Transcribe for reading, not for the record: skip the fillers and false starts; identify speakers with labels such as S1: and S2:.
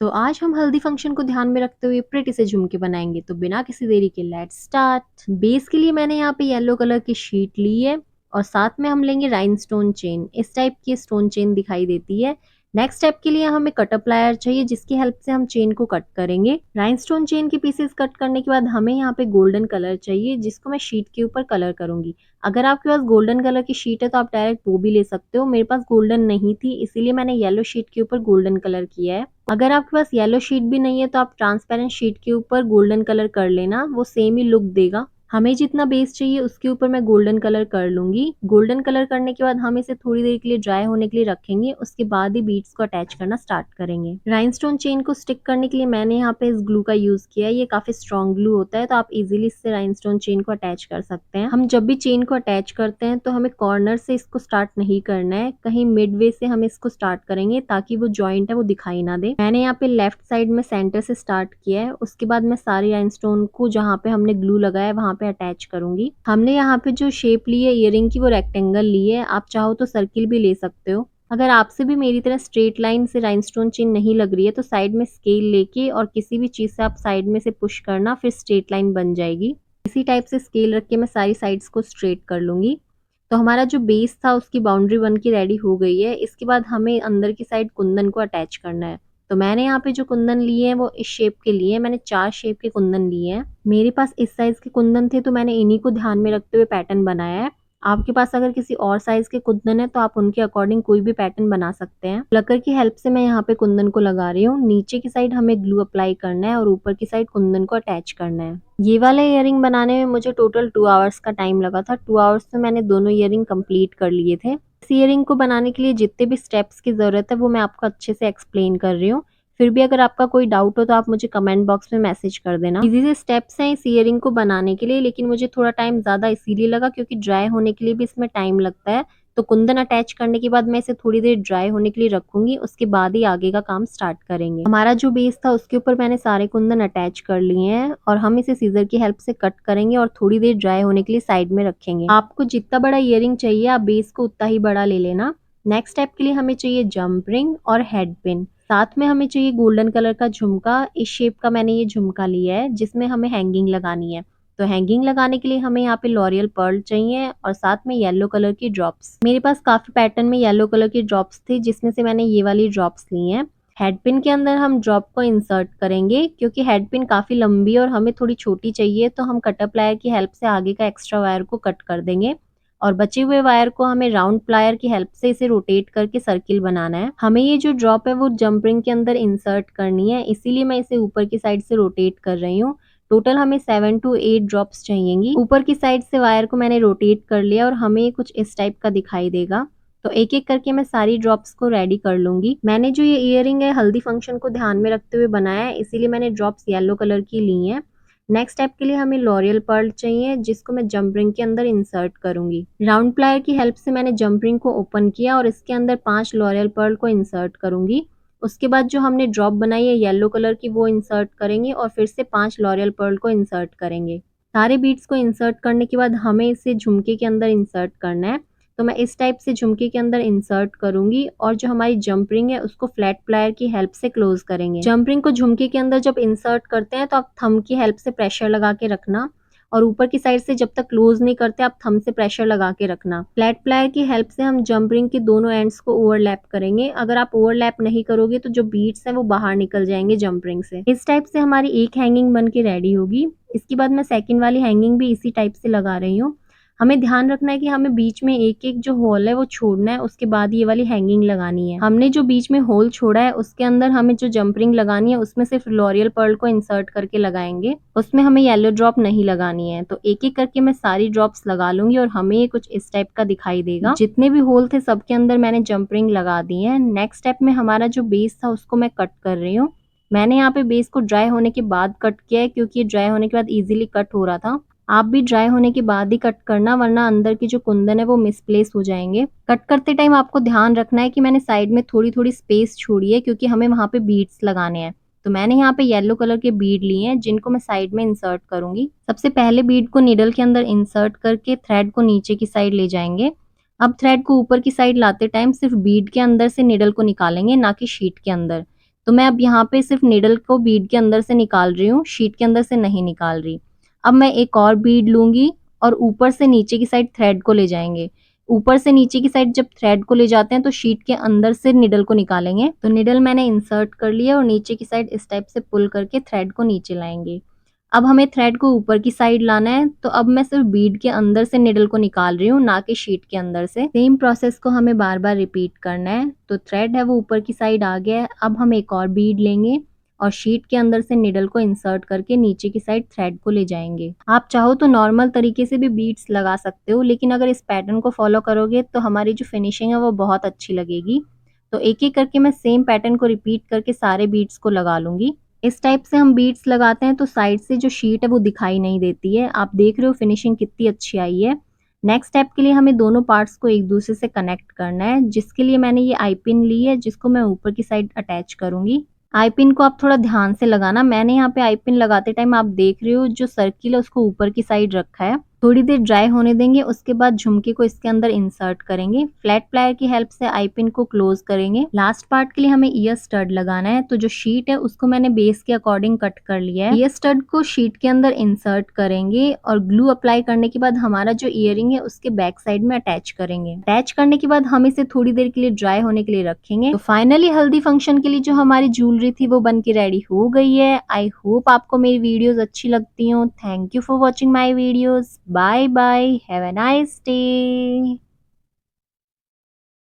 S1: तो आज हम हल्दी फंक्शन को ध्यान में रखते हुए प्रिटी से झुमके बनाएंगे। तो बिना किसी देरी के लेट्स स्टार्ट। बेस के लिए मैंने यहाँ पे येलो कलर की शीट ली है और साथ में हम लेंगे राइनस्टोन चेन। इस टाइप की स्टोन चेन दिखाई देती है। नेक्स्ट स्टेप के लिए हमें कटर प्लायर चाहिए जिसकी हेल्प से हम चेन को कट करेंगे। राइनस्टोन चेन के पीसेस कट करने के बाद हमें यहाँ पे गोल्डन कलर चाहिए जिसको मैं शीट के ऊपर कलर करूंगी। अगर आपके पास गोल्डन कलर की शीट है तो आप डायरेक्ट वो भी ले सकते हो। मेरे पास गोल्डन नहीं थी इसीलिए मैंने येलो शीट के ऊपर गोल्डन कलर किया है। अगर आपके पास येलो शीट भी नहीं है तो आप ट्रांसपेरेंट शीट के ऊपर गोल्डन कलर कर लेना, वो सेम ही लुक देगा। हमें जितना बेस चाहिए उसके ऊपर मैं गोल्डन कलर कर लूंगी। गोल्डन कलर करने के बाद हम इसे थोड़ी देर के लिए ड्राई होने के लिए रखेंगे, उसके बाद ही बीड्स को अटैच करना स्टार्ट करेंगे। राइनस्टोन चेन को स्टिक करने के लिए मैंने यहाँ पे इस ग्लू का यूज किया है। ये काफी स्ट्रॉन्ग ग्लू होता है तो आप इजीली इससे राइनस्टोन चेन को अटैच कर सकते हैं। हम जब भी चेन को अटैच करते हैं तो हमें कॉर्नर से इसको स्टार्ट नहीं करना है, कहीं मिड वे से हम इसको स्टार्ट करेंगे ताकि वो जॉइंट है वो दिखाई ना दे। मैंने यहाँ पे लेफ्ट साइड में सेंटर से स्टार्ट किया है, उसके बाद मैं सारी राइनस्टोन को जहाँ पे हमने ग्लू लगाया है वहां पे अटैच करूंगी। हमने यहाँ पे जो शेप ली है इयरिंग की वो रेक्टेंगल ली है, आप चाहो तो सर्किल भी ले सकते हो। अगर आपसे भी मेरी तरह स्ट्रेट लाइन से राइनस्टोन चेन नहीं लग रही है तो साइड में स्केल लेके और किसी भी चीज से आप साइड में से पुश करना, फिर स्ट्रेट लाइन बन जाएगी। इसी टाइप से स्केल रख के मैं सारी साइड्स को स्ट्रेट कर लूंगी। तो हमारा जो बेस था उसकी बाउंड्री बन के रेडी हो गई है। इसके बाद हमें अंदर की साइड कुंदन को अटैच करना है। तो मैंने यहाँ पे जो कुंदन लिए हैं वो इस शेप के लिए हैं। मैंने 4 शेप के कुंदन लिए हैं। मेरे पास इस साइज के कुंदन थे तो मैंने इन्हीं को ध्यान में रखते हुए पैटर्न बनाया है। आपके पास अगर किसी और साइज के कुंदन है तो आप उनके अकॉर्डिंग कोई भी पैटर्न बना सकते हैं। प्लकर की हेल्प से मैं यहाँ पे कुंदन को लगा रही हूँ। नीचे की साइड हमें ग्लू अप्लाई करना है और ऊपर की साइड कुंदन को अटैच करना है। ये वाला इयरिंग बनाने में मुझे टोटल 2 आवर्स का टाइम लगा था। 2 आवर्स में मैंने दोनों इयरिंग कंप्लीट कर लिए थे। इस इयरिंग को बनाने के लिए जितने भी स्टेप्स की जरूरत है वो मैं आपको अच्छे से एक्सप्लेन कर रही हूँ। फिर भी अगर आपका कोई डाउट हो तो आप मुझे कमेंट बॉक्स में मैसेज कर देना। इजी से स्टेप्स हैं इस इयरिंग को बनाने के लिए, लेकिन मुझे थोड़ा टाइम ज्यादा इसीलिए लगा क्योंकि ड्राई होने के लिए भी इसमें टाइम लगता है। तो कुंदन अटैच करने के बाद मैं इसे थोड़ी देर ड्राई होने के लिए रखूंगी, उसके बाद ही आगे का काम स्टार्ट करेंगे। हमारा जो बेस था उसके ऊपर मैंने सारे कुंदन अटैच कर लिए हैं और हम इसे सीजर की हेल्प से कट करेंगे और थोड़ी देर ड्राई होने के लिए साइड में रखेंगे। आपको जितना बड़ा इयरिंग चाहिए आप बेस को उतना ही बड़ा ले लेना। नेक्स्ट स्टेप के लिए हमें चाहिए जंप रिंग और हेड पिन। साथ में हमें चाहिए गोल्डन कलर का झुमका। इस शेप का मैंने ये झुमका लिया है जिसमें हमें हैंगिंग लगानी है। तो हैंगिंग लगाने के लिए हमें यहाँ पे लॉरियल पर्ल चाहिए और साथ में येलो कलर की ड्रॉप्स। मेरे पास काफी पैटर्न में येलो कलर की ड्रॉप्स थी जिसमें से मैंने ये वाली ड्रॉप्स ली हैं। हेड पिन के अंदर हम ड्रॉप को इंसर्ट करेंगे क्योंकि हेड पिन काफी लंबी और हमें थोड़ी छोटी चाहिए, तो हम कटर प्लायर की हेल्प से आगे का एक्स्ट्रा वायर को कट कर देंगे और बचे हुए वायर को हमें राउंड प्लायर की हेल्प से इसे रोटेट करके सर्किल बनाना है। हमें ये जो ड्रॉप है वो जंप रिंग के अंदर इंसर्ट करनी है, इसीलिए मैं इसे ऊपर की साइड से रोटेट कर रही हूँ। टोटल हमें 7 to 8 ड्रॉप्स चाहिएंगी। ऊपर की साइड से वायर को मैंने रोटेट कर लिया और हमें ये कुछ इस टाइप का दिखाई देगा। तो एक एक करके मैं सारी ड्रॉप्स को रेडी कर लूंगी। मैंने जो ये इयरिंग है हल्दी फंक्शन को ध्यान में रखते हुए बनाया है, इसीलिए मैंने ड्रॉप्स येलो कलर की ली हैं। नेक्स्ट स्टेप के लिए हमें लॉरियल पर्ल चाहिए जिसको मैं जंप रिंग के अंदर इंसर्ट करूंगी। राउंड प्लायर की हेल्प से मैंने जंप रिंग को ओपन किया और इसके अंदर 5 लॉरियल पर्ल को इंसर्ट करूंगी। उसके बाद जो हमने ड्रॉप बनाई है येलो कलर की वो इंसर्ट करेंगे और फिर से 5 लॉरियल पर्ल को इंसर्ट करेंगे। सारे बीड्स को इंसर्ट करने के बाद हमें इसे झुमके के अंदर इंसर्ट करना है। तो मैं इस टाइप से झुमके के अंदर इंसर्ट करूंगी और जो हमारी जंप रिंग है उसको फ्लैट प्लायर की हेल्प से क्लोज करेंगे। जंप रिंग को झुमके के अंदर जब इंसर्ट करते हैं तो आप थंब की हेल्प से प्रेशर लगा के रखना और ऊपर की साइड से जब तक क्लोज नहीं करते आप थंब से प्रेशर लगा के रखना। फ्लैट प्लायर की हेल्प से हम जंप रिंग के दोनों एंड्स को ओवरलैप करेंगे। अगर आप ओवरलैप नहीं करोगे तो जो बीड्स हैं वो बाहर निकल जाएंगे जंप रिंग से। इस टाइप से हमारी एक हैंगिंग बन के रेडी होगी। इसके बाद मैं सेकंड वाली हैंगिंग भी इसी टाइप से लगा रही हूँ। हमें ध्यान रखना है कि हमें बीच में एक एक जो होल है वो छोड़ना है, उसके बाद ये वाली हैंगिंग लगानी है। हमने जो बीच में होल छोड़ा है उसके अंदर हमें जो जंप रिंग लगानी है उसमें सिर्फ लॉरियल पर्ल को इंसर्ट करके लगाएंगे, उसमें हमें येलो ड्रॉप नहीं लगानी है। तो एक एक करके मैं सारी ड्रॉप्स लगा लूंगी और हमें ये कुछ इस टाइप का दिखाई देगा। जितने भी होल थे सबके अंदर मैंने जंप रिंग लगा दी है। नेक्स्ट स्टेप में हमारा जो बेस था उसको मैं कट कर रही हूँ। मैंने यहाँ पे बेस को ड्राई होने के बाद कट किया है क्योंकि ये ड्राई होने के बाद इजीली कट हो रहा था। आप भी ड्राई होने के बाद ही कट करना वरना अंदर की जो कुंदन है वो मिसप्लेस हो जाएंगे। कट करते टाइम आपको ध्यान रखना है कि मैंने साइड में थोड़ी थोड़ी स्पेस छोड़ी है क्योंकि हमें वहां पे बीड्स लगाने हैं। तो मैंने यहाँ पे येलो कलर के बीड लिए हैं जिनको मैं साइड में इंसर्ट करूंगी। सबसे पहले बीड को नीडल के अंदर इंसर्ट करके थ्रेड को नीचे की साइड ले जाएंगे। अब थ्रेड को ऊपर की साइड लाते टाइम सिर्फ बीड के अंदर से नीडल को निकालेंगे, ना कि शीट के अंदर। तो मैं अब यहाँ पे सिर्फ निडल को बीड के अंदर से निकाल रही हूँ, शीट के अंदर से नहीं निकाल रही। अब मैं एक और बीड लूंगी और ऊपर से नीचे की साइड थ्रेड को ले जाएंगे। ऊपर से नीचे की साइड जब थ्रेड को ले जाते हैं तो शीट के अंदर से निडल को निकालेंगे। तो निडल मैंने इंसर्ट कर लिया और नीचे की साइड इस टाइप से पुल करके थ्रेड को नीचे लाएंगे। अब हमें थ्रेड को ऊपर की साइड लाना है, तो अब मैं सिर्फ बीड के अंदर से निडल को निकाल रही हूँ, ना कि शीट के अंदर से। सेम प्रोसेस को हमें बार बार रिपीट करना है। तो थ्रेड है वो ऊपर की साइड आ गया है। अब हम एक और बीड लेंगे और शीट के अंदर से निडल को इंसर्ट करके नीचे की साइड थ्रेड को ले जाएंगे। आप चाहो तो नॉर्मल तरीके से भी बीड्स लगा सकते हो, लेकिन अगर इस पैटर्न को फॉलो करोगे तो हमारी जो फिनिशिंग है वो बहुत अच्छी लगेगी। तो एक एक करके मैं सेम पैटर्न को रिपीट करके सारे बीड्स को लगा लूंगी। इस टाइप से हम बीड्स लगाते हैं तो साइड से जो शीट है वो दिखाई नहीं देती है। आप देख रहे हो फिनिशिंग कितनी अच्छी आई है। नेक्स्ट स्टेप के लिए हमें दोनों पार्ट्स को एक दूसरे से कनेक्ट करना है, जिसके लिए मैंने ये आई पिन ली है, जिसको मैं ऊपर की साइड अटैच करूंगी। आई पिन को आप थोड़ा ध्यान से लगाना। मैंने यहाँ पे आई पिन लगाते टाइम आप देख रहे हो जो सर्किल है उसको ऊपर की साइड रखा है। थोड़ी देर ड्राई होने देंगे, उसके बाद झुमके को इसके अंदर इंसर्ट करेंगे। फ्लैट प्लायर की हेल्प से आई पिन को क्लोज करेंगे। लास्ट पार्ट के लिए हमें ईयर स्टड लगाना है। तो जो शीट है उसको मैंने बेस के अकॉर्डिंग कट कर लिया है। ईयर स्टड को शीट के अंदर इंसर्ट करेंगे और ग्लू अप्लाई करने के बाद हमारा जो ईयरिंग है उसके बैक साइड में अटैच करेंगे। अटैच करने के बाद हम इसे थोड़ी देर के लिए ड्राई होने के लिए रखेंगे। तो फाइनली हल्दी फंक्शन के लिए जो हमारी ज्वेलरी थी वो बन के रेडी हो गई है। आई होप आपको मेरी वीडियोस अच्छी लगती हो। Thank you for watching my videos. Bye bye, have a nice day.